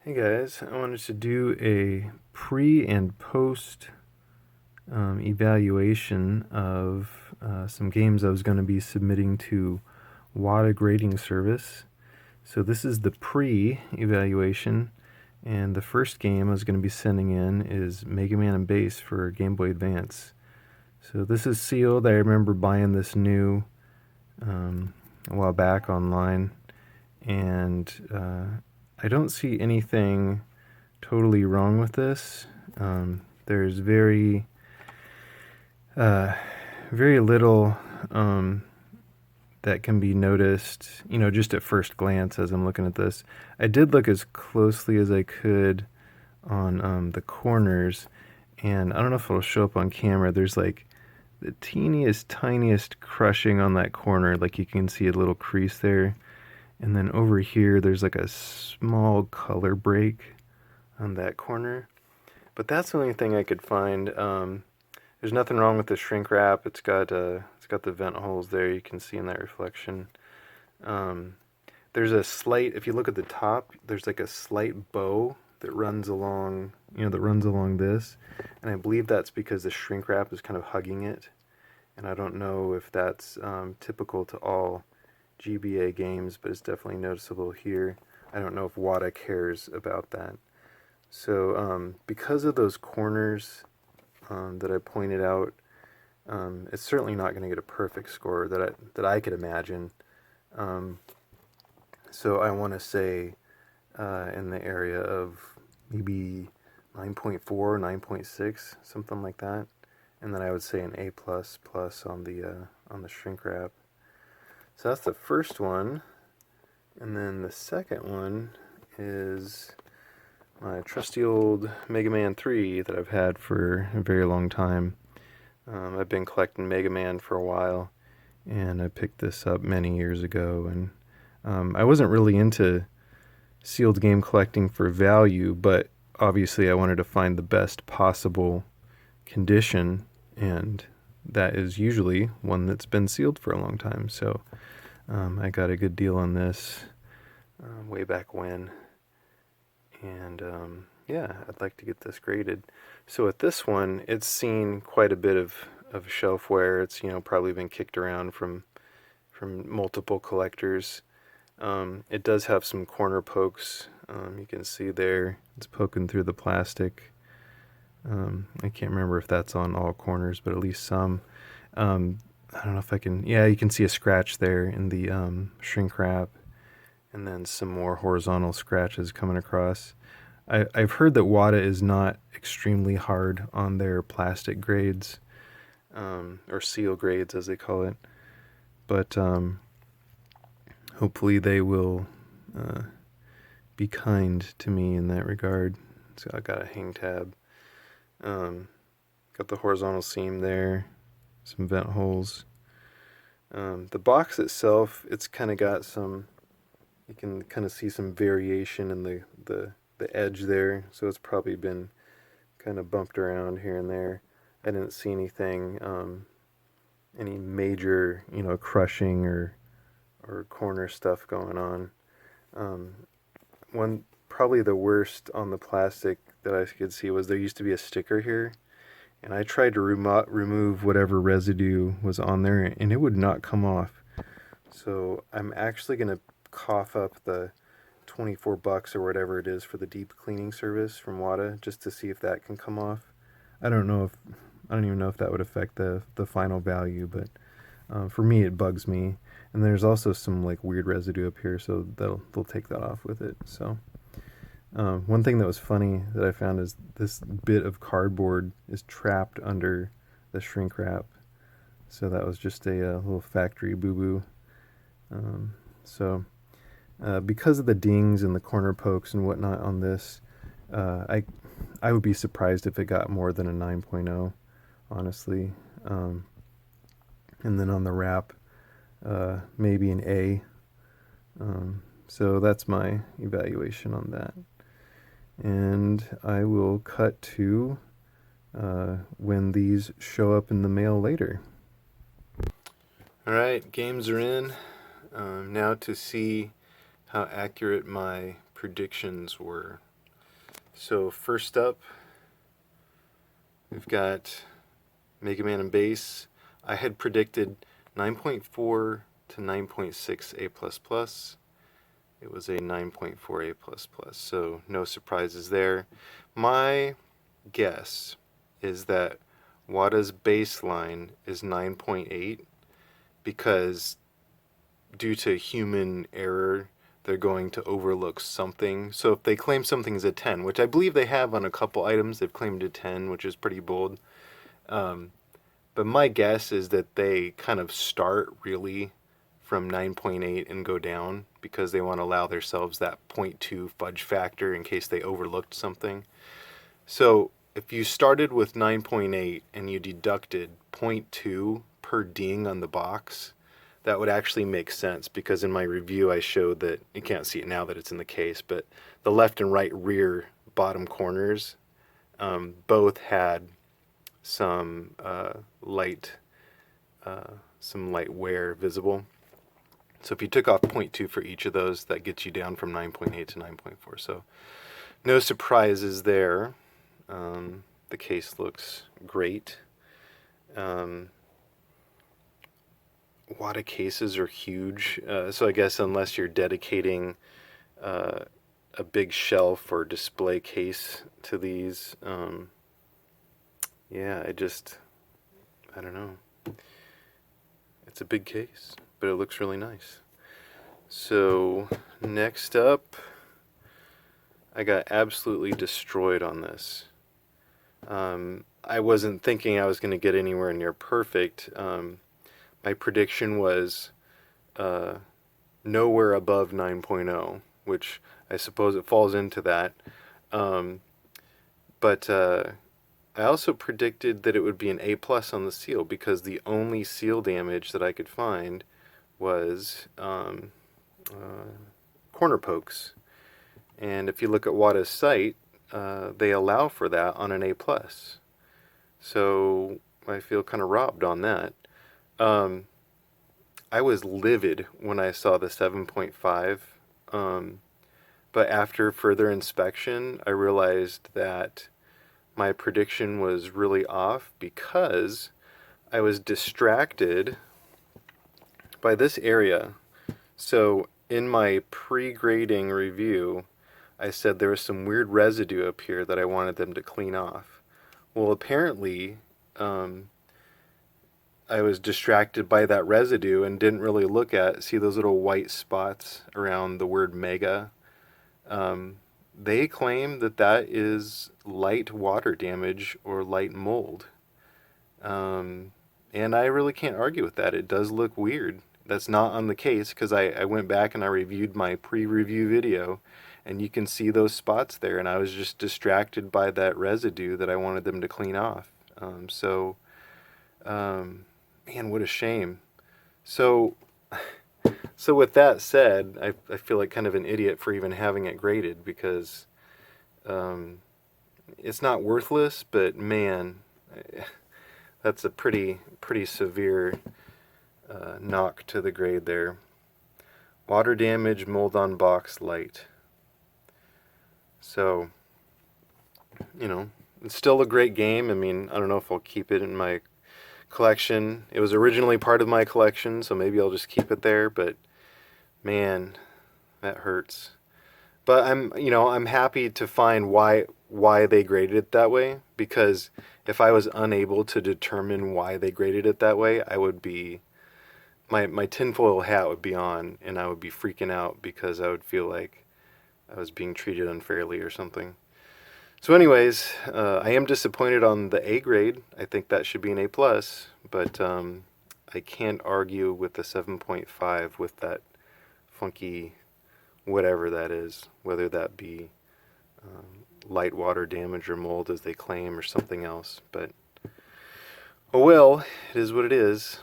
Hey guys, I wanted to do a pre and post evaluation of some games I was going to be submitting to Wata grading service. So this is the pre evaluation, and the first game I was going to be sending in is Mega Man and Bass for Game Boy Advance. So this is sealed. I remember buying this new a while back online, and I don't see anything totally wrong with this. There's uh, very little that can be noticed, just at first glance as I'm looking at this. I did look as closely as I could on the corners, and I don't know if it'll show up on camera. There's like the teeniest, tiniest crushing on that corner, like you can see a little crease there. And then over here, there's like a small color break on that corner. But that's the only thing I could find. There's nothing wrong with the shrink wrap. It's got the vent holes there. You can see in that reflection. Um, there's a slight. If you look at the top, there's like a slight bow that runs along. That runs along this, and I believe that's because the shrink wrap is kind of hugging it. And I don't know if that's typical to all GBA games, but it's definitely noticeable here. I don't know if Wata cares about that. So because of those corners that I pointed out, it's certainly not going to get a perfect score that I could imagine. Um, so I want to say in the area of maybe 9.4, 9.6, something like that, and then I would say an A plus plus on the shrink wrap. So that's the first one, and then the second one is my trusty old Mega Man 3 that I've had for a very long time. I've been collecting Mega Man for a while, and I picked this up many years ago. And I wasn't really into sealed game collecting for value, but obviously I wanted to find the best possible condition, and that is usually one that's been sealed for a long time. So I got a good deal on this way back when. And yeah, I'd like to get this graded. So with this one, it's seen quite a bit of shelf wear. It's probably been kicked around from multiple collectors. It does have some corner pokes. You can see there, it's poking through the plastic. I can't remember if that's on all corners, but at least some. I don't know if I can. Yeah, you can see a scratch there in the shrink wrap, and then some more horizontal scratches coming across. I've heard that Wata is not extremely hard on their plastic grades, or seal grades as they call it, but hopefully they will be kind to me in that regard. So I got a hang tab, um, got the horizontal seam there, some vent holes. The box itself, it's kind of got some. You can kind of see some variation in the edge there, so it's probably been kind of bumped around here and there. I didn't see anything, any major, crushing or corner stuff going on. Um, one probably the worst on the plastic that I could see was there used to be a sticker here, and I tried to remove whatever residue was on there, and it would not come off. So I'm actually gonna cough up the $24 or whatever it is for the deep cleaning service from Wata just to see if that can come off. I don't know if I don't even know if that would affect the final value, but for me it bugs me. And there's also some like weird residue up here, so they'll take that off with it. So one thing that was funny that I found is this bit of cardboard is trapped under the shrink wrap. So that was just a little factory boo boo. So because of the dings and the corner pokes and whatnot on this, I would be surprised if it got more than a 9.0, honestly. And then on the wrap, maybe an A. So that's my evaluation on that. And I will cut to when these show up in the mail later. All right, games are in. Now to see how accurate my predictions were. So first up, we've got Mega Man and Base. I had predicted 9.4 to 9.6 A++. It was a 9.4 A++, so no surprises there. My guess is that Wata's baseline is 9.8 because due to human error, they're going to overlook something. So if they claim something's a 10, which I believe they have on a couple items, they've claimed a 10, which is pretty bold. But my guess is that they kind of start really from 9.8 and go down because they want to allow themselves that 0.2 fudge factor in case they overlooked something. So if you started with 9.8 and you deducted 0.2 per ding on the box, that would actually make sense because in my review I showed that, you can't see it now that it's in the case, but the left and right rear bottom corners both had some light wear visible. So if you took off 0.2 for each of those, that gets you down from 9.8 to 9.4. So no surprises there. The case looks great. Wata cases are huge, so I guess unless you're dedicating a big shelf or display case to these, yeah, I don't know. It's a big case, but it looks really nice. So next up, I got absolutely destroyed on this. I wasn't thinking I was going to get anywhere near perfect. My prediction was nowhere above 9.0, which I suppose it falls into that. But I also predicted that it would be an A+ on the seal because the only seal damage that I could find was corner pokes. And if you look at Wata's site, they allow for that on an A+. So I feel kind of robbed on that. I was livid when I saw the 7.5, but after further inspection, I realized that my prediction was really off because I was distracted by this area. So in my pre-grading review, I said there was some weird residue up here that I wanted them to clean off. Well, apparently, I was distracted by that residue and didn't really see those little white spots around the word mega. They claim that that is light water damage or light mold. And I really can't argue with that. It does look weird. That's not on the case because I went back and I reviewed my pre-review video and you can see those spots there, and I was just distracted by that residue that I wanted them to clean off. Man, what a shame. So with that said, I feel like kind of an idiot for even having it graded because it's not worthless, but man, that's a pretty severe knock to the grade there. Water damage, mold on box, light. So, it's still a great game. I mean, I don't know if I'll keep it in my collection. It was originally part of my collection, so maybe I'll just keep it there, but man, that hurts. But I'm happy to find why they graded it that way, because if I was unable to determine why they graded it that way, I would be my tinfoil hat would be on and I would be freaking out because I would feel like I was being treated unfairly or something. So anyways, I am disappointed on the A grade. I think that should be an A+, but I can't argue with the 7.5 with that funky whatever that is, whether that be light water damage or mold as they claim or something else. But, oh well, it is what it is.